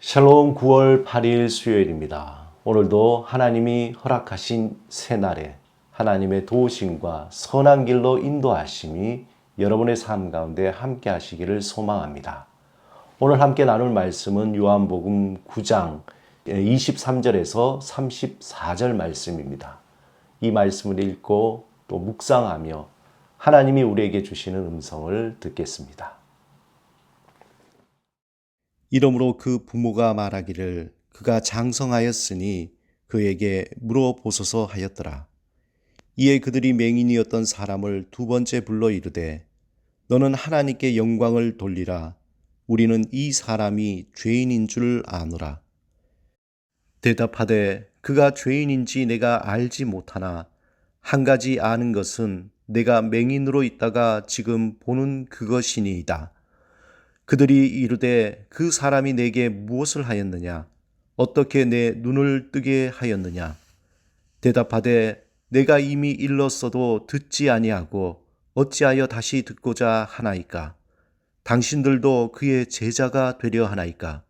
샬롬 9월 8일 수요일입니다. 오늘도 하나님이 허락하신 새날에 하나님의 도우심과 선한 길로 인도하심이 여러분의 삶 가운데 함께 하시기를 소망합니다. 오늘 함께 나눌 말씀은 요한복음 9장 23절에서 34절 말씀입니다. 이 말씀을 읽고 또 묵상하며 하나님이 우리에게 주시는 음성을 듣겠습니다. 이러므로 그 부모가 말하기를 그가 장성하였으니 그에게 물어보소서 하였더라. 이에 그들이 맹인이었던 사람을 두 번째 불러 이르되 너는 하나님께 영광을 돌리라. 우리는 이 사람이 죄인인 줄 아노라. 대답하되 그가 죄인인지 내가 알지 못하나 한 가지 아는 것은 내가 맹인으로 있다가 지금 보는 그것이니이다. 그들이 이르되 그 사람이 내게 무엇을 하였느냐? 어떻게 내 눈을 뜨게 하였느냐? 대답하되 내가 이미 일렀어도 듣지 아니하고 어찌하여 다시 듣고자 하나이까? 당신들도 그의 제자가 되려 하나이까?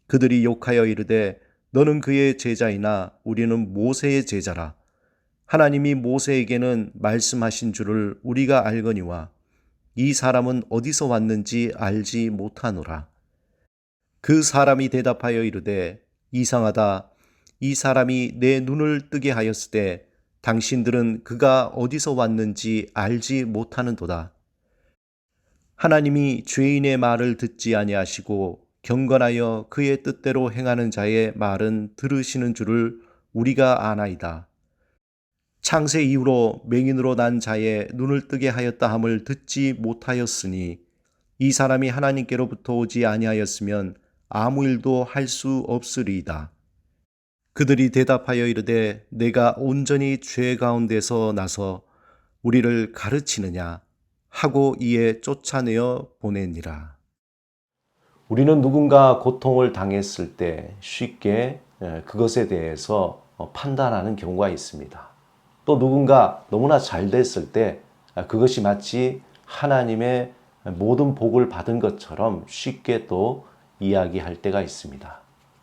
그들이 욕하여 이르되 너는 그의 제자이나 우리는 모세의 제자라. 하나님이 모세에게는 말씀하신 줄을 우리가 알거니와 이 사람은 어디서 왔는지 알지 못하노라. 그 사람이 대답하여 이르되 이상하다. 이 사람이 내 눈을 뜨게 하였으되 당신들은 그가 어디서 왔는지 알지 못하는도다. 하나님이 죄인의 말을 듣지 아니하시고 경건하여 그의 뜻대로 행하는 자의 말은 들으시는 줄을 우리가 아나이다. 창세 이후로 맹인으로 난 자의 눈을 뜨게 하였다 함을 듣지 못하였으니 이 사람이 하나님께로부터 오지 아니하였으면 아무 일도 할 수 없으리이다. 그들이 대답하여 이르되 내가 온전히 죄 가운데서 나서 우리를 가르치느냐 하고 이에 쫓아내어 보내니라. 우리는 누군가 고통을 당했을 때 쉽게 그것에 대해서 판단하는 경우가 있습니다. 또 누군가 너무나 잘 됐을 때 그것이 마치 하나님의 모든 복을 받은 것처럼 쉽게 또 이야기할 때가 있습니다.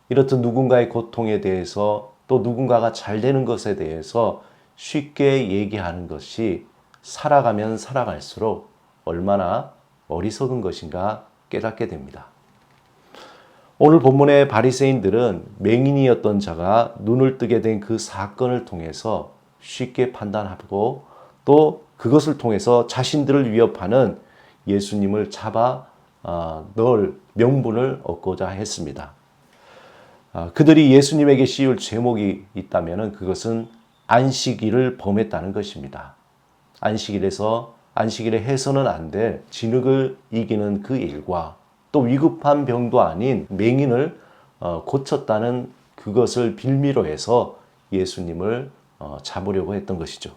이렇듯 누군가의 고통에 대해서 또 누군가가 잘 되는 것에 대해서 쉽게 얘기하는 것이 살아가면 살아갈수록 얼마나 어리석은 것인가 깨닫게 됩니다. 오늘 본문의 바리새인들은 맹인이었던 자가 눈을 뜨게 된 그 사건을 통해서 쉽게 판단하고 또 그것을 통해서 자신들을 위협하는 예수님을 잡아 넣을 명분을 얻고자 했습니다. 그들이 예수님에게 씌울 제목이 있다면 그것은 안식일을 범했다는 것입니다. 안식일에 해서는 안 될 진흙을 이기는 그 일과 또 위급한 병도 아닌 맹인을 고쳤다는 그것을 빌미로 해서 예수님을 잡으려고 했던 것이죠.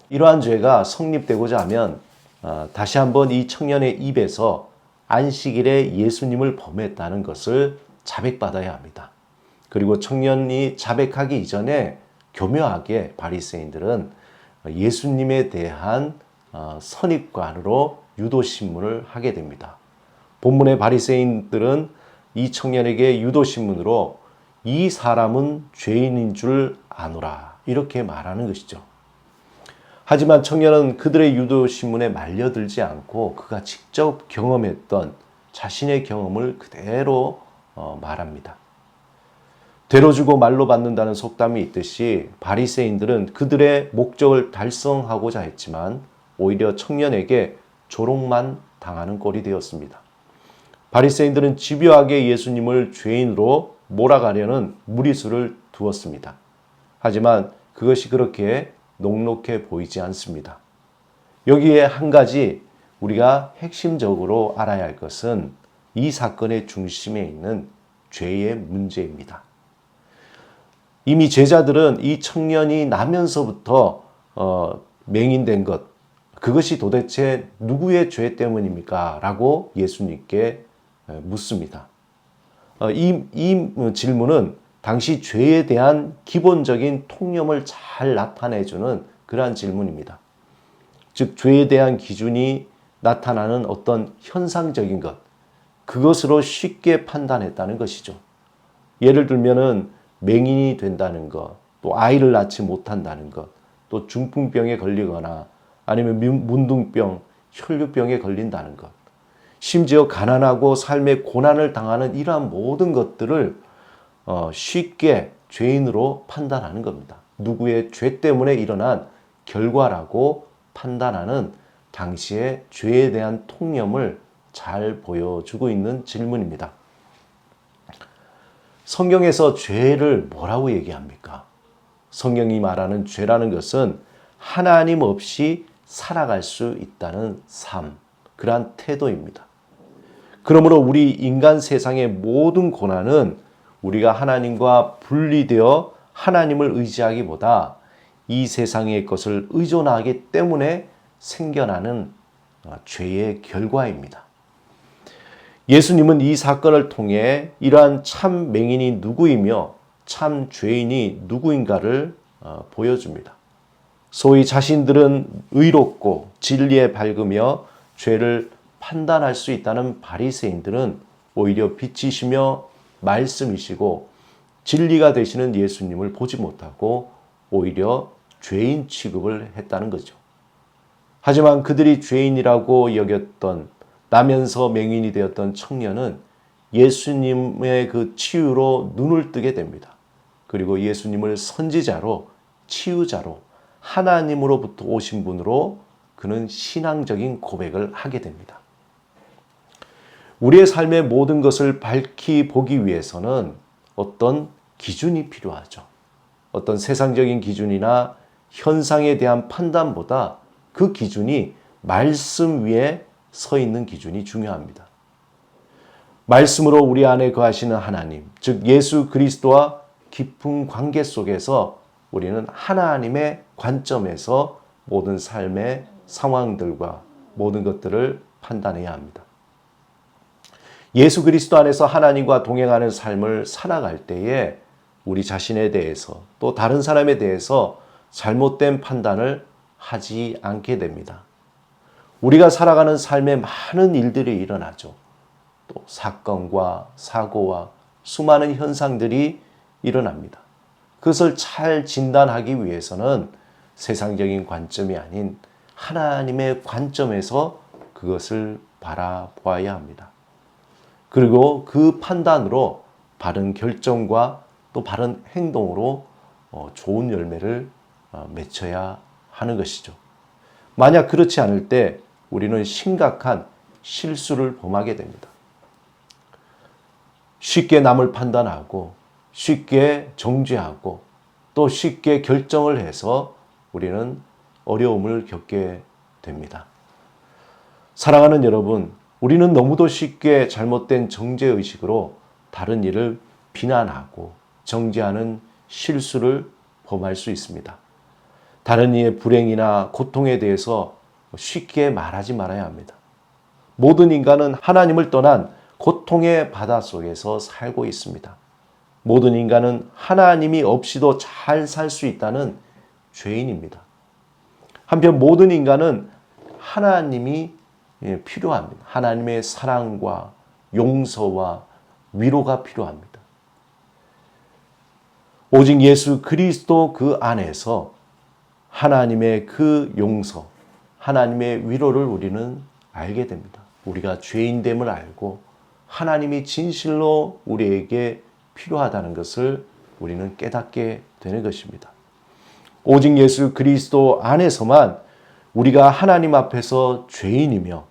이러한 죄가 성립되고자 하면 다시 한번 이 청년의 입에서 안식일에 예수님을 범했다는 것을 자백받아야 합니다. 그리고 청년이 자백하기 이전에 교묘하게 바리새인들은 예수님에 대한 선입관으로 유도신문을 하게 됩니다. 본문의 바리새인들은 이 청년에게 유도신문으로 이 사람은 죄인인 줄 아노라 이렇게 말하는 것이죠. 하지만 청년은 그들의 유도신문에 말려들지 않고 그가 직접 경험했던 자신의 경험을 그대로 말합니다. 되로 주고 말로 받는다는 속담이 있듯이 바리새인들은 그들의 목적을 달성하고자 했지만 오히려 청년에게 조롱만 당하는 꼴이 되었습니다. 바리새인들은 집요하게 예수님을 죄인으로 몰아가려는 무리수를 두었습니다. 하지만 그것이 그렇게 녹록해 보이지 않습니다. 여기에 한 가지 우리가 핵심적으로 알아야 할 것은 이 사건의 중심에 있는 죄의 문제입니다. 이미 제자들은 이 청년이 나면서부터 맹인된 것, 그것이 도대체 누구의 죄 때문입니까? 라고 예수님께 묻습니다. 이 질문은 당시 죄에 대한 기본적인 통념을 잘 나타내주는 그러한 질문입니다. 즉 죄에 대한 기준이 나타나는 어떤 현상적인 것, 그것으로 쉽게 판단했다는 것이죠. 예를 들면은 맹인이 된다는 것, 또 아이를 낳지 못한다는 것, 또 중풍병에 걸리거나 아니면 문둥병, 혈류병에 걸린다는 것, 심지어 가난하고 삶의 고난을 당하는 이러한 모든 것들을 쉽게 죄인으로 판단하는 겁니다. 누구의 죄 때문에 일어난 결과라고 판단하는 당시의 죄에 대한 통념을 잘 보여주고 있는 질문입니다. 성경에서 죄를 뭐라고 얘기합니까? 성경이 말하는 죄라는 것은 하나님 없이 살아갈 수 있다는 삶, 그러한 태도입니다. 그러므로 우리 인간 세상의 모든 고난은 우리가 하나님과 분리되어 하나님을 의지하기보다 이 세상의 것을 의존하기 때문에 생겨나는 죄의 결과입니다. 예수님은 이 사건을 통해 이러한 참 맹인이 누구이며 참 죄인이 누구인가를 보여줍니다. 소위 자신들은 의롭고 진리에 밝으며 죄를 판단할 수 있다는 바리새인들은 오히려 빛이시며 말씀이시고 진리가 되시는 예수님을 보지 못하고 오히려 죄인 취급을 했다는 거죠. 하지만 그들이 죄인이라고 여겼던 나면서 맹인이 되었던 청년은 예수님의 그 치유로 눈을 뜨게 됩니다. 그리고 예수님을 선지자로, 치유자로, 하나님으로부터 오신 분으로 그는 신앙적인 고백을 하게 됩니다. 우리의 삶의 모든 것을 밝히 보기 위해서는 어떤 기준이 필요하죠. 어떤 세상적인 기준이나 현상에 대한 판단보다 그 기준이 말씀 위에 서 있는 기준이 중요합니다. 말씀으로 우리 안에 거하시는 하나님, 즉 예수 그리스도와 깊은 관계 속에서 우리는 하나님의 관점에서 모든 삶의 상황들과 모든 것들을 판단해야 합니다. 예수 그리스도 안에서 하나님과 동행하는 삶을 살아갈 때에 우리 자신에 대해서 또 다른 사람에 대해서 잘못된 판단을 하지 않게 됩니다. 우리가 살아가는 삶에 많은 일들이 일어나죠. 또 사건과 사고와 수많은 현상들이 일어납니다. 그것을 잘 진단하기 위해서는 세상적인 관점이 아닌 하나님의 관점에서 그것을 바라보아야 합니다. 그리고 그 판단으로 바른 결정과 또 바른 행동으로 좋은 열매를 맺어야 하는 것이죠. 만약 그렇지 않을 때 우리는 심각한 실수를 범하게 됩니다. 쉽게 남을 판단하고 쉽게 정죄하고 또 쉽게 결정을 해서 우리는 어려움을 겪게 됩니다. 사랑하는 여러분, 우리는 너무도 쉽게 잘못된 정죄의식으로 다른 이를 비난하고 정죄하는 실수를 범할 수 있습니다. 다른 이의 불행이나 고통에 대해서 쉽게 말하지 말아야 합니다. 모든 인간은 하나님을 떠난 고통의 바다 속에서 살고 있습니다. 모든 인간은 하나님이 없이도 잘 살 수 있다는 죄인입니다. 한편 모든 인간은 하나님이 필요합니다. 하나님의 사랑과 용서와 위로가 필요합니다. 오직 예수 그리스도 그 안에서 하나님의 그 용서, 하나님의 위로를 우리는 알게 됩니다. 우리가 죄인됨을 알고 하나님이 진실로 우리에게 필요하다는 것을 우리는 깨닫게 되는 것입니다. 오직 예수 그리스도 안에서만 우리가 하나님 앞에서 죄인이며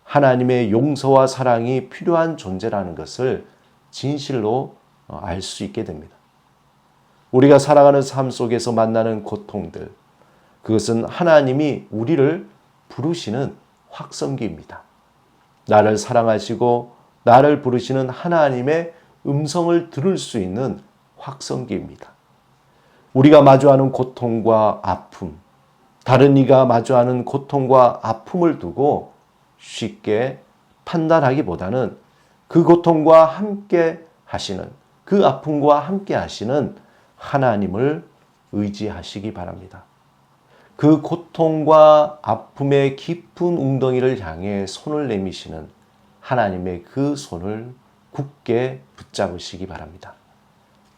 하나님의 용서와 사랑이 필요한 존재라는 것을 진실로 알 수 있게 됩니다. 우리가 살아가는 삶 속에서 만나는 고통들, 그것은 하나님이 우리를 부르시는 확성기입니다. 나를 사랑하시고 나를 부르시는 하나님의 음성을 들을 수 있는 확성기입니다. 우리가 마주하는 고통과 아픔, 다른 이가 마주하는 고통과 아픔을 두고 쉽게 판단하기보다는 그 고통과 함께 하시는, 그 아픔과 함께 하시는 하나님을 의지하시기 바랍니다. 그 고통과 아픔의 깊은 웅덩이를 향해 손을 내미시는 하나님의 그 손을 굳게 붙잡으시기 바랍니다.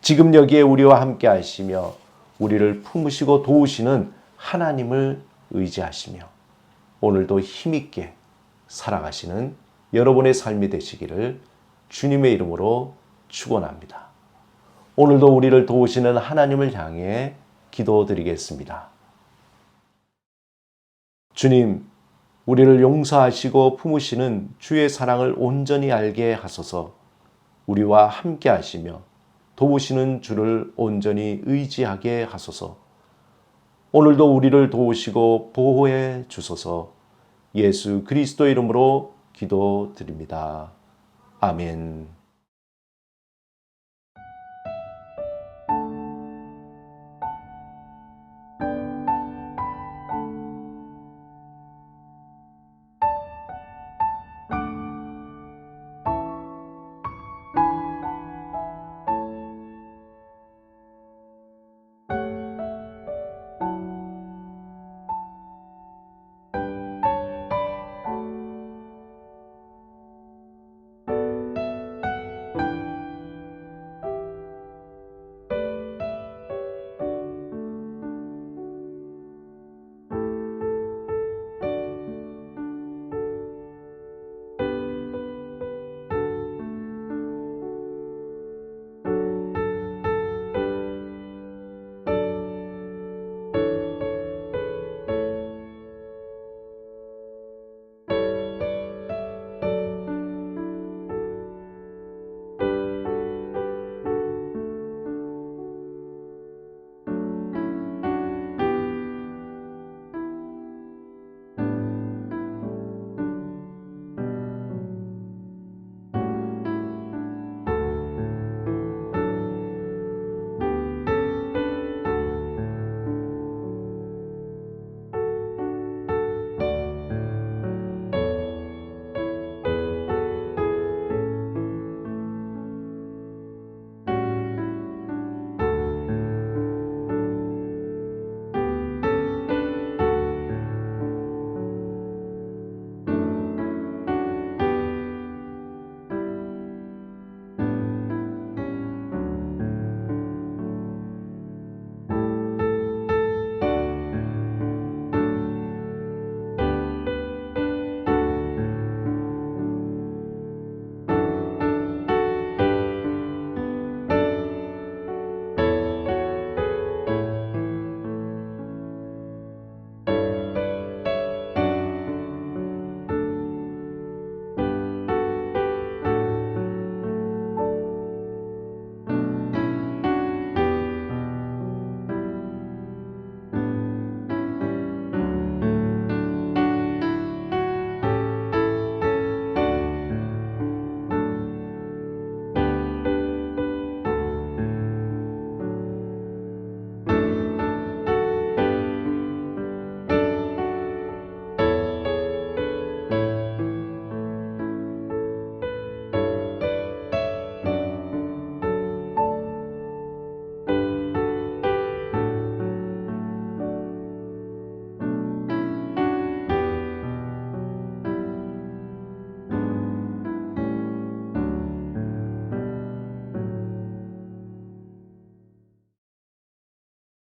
지금 여기에 우리와 함께 하시며 우리를 품으시고 도우시는 하나님을 의지하시며 오늘도 힘있게 살아가시는 여러분의 삶이 되시기를 주님의 이름으로 축원합니다. 오늘도 우리를 도우시는 하나님을 향해 기도드리겠습니다. 주님, 우리를 용서하시고 품으시는 주의 사랑을 온전히 알게 하소서. 우리와 함께 하시며 도우시는 주를 온전히 의지하게 하소서. 오늘도 우리를 도우시고 보호해 주소서. 예수 그리스도 이름으로 기도드립니다. 아멘.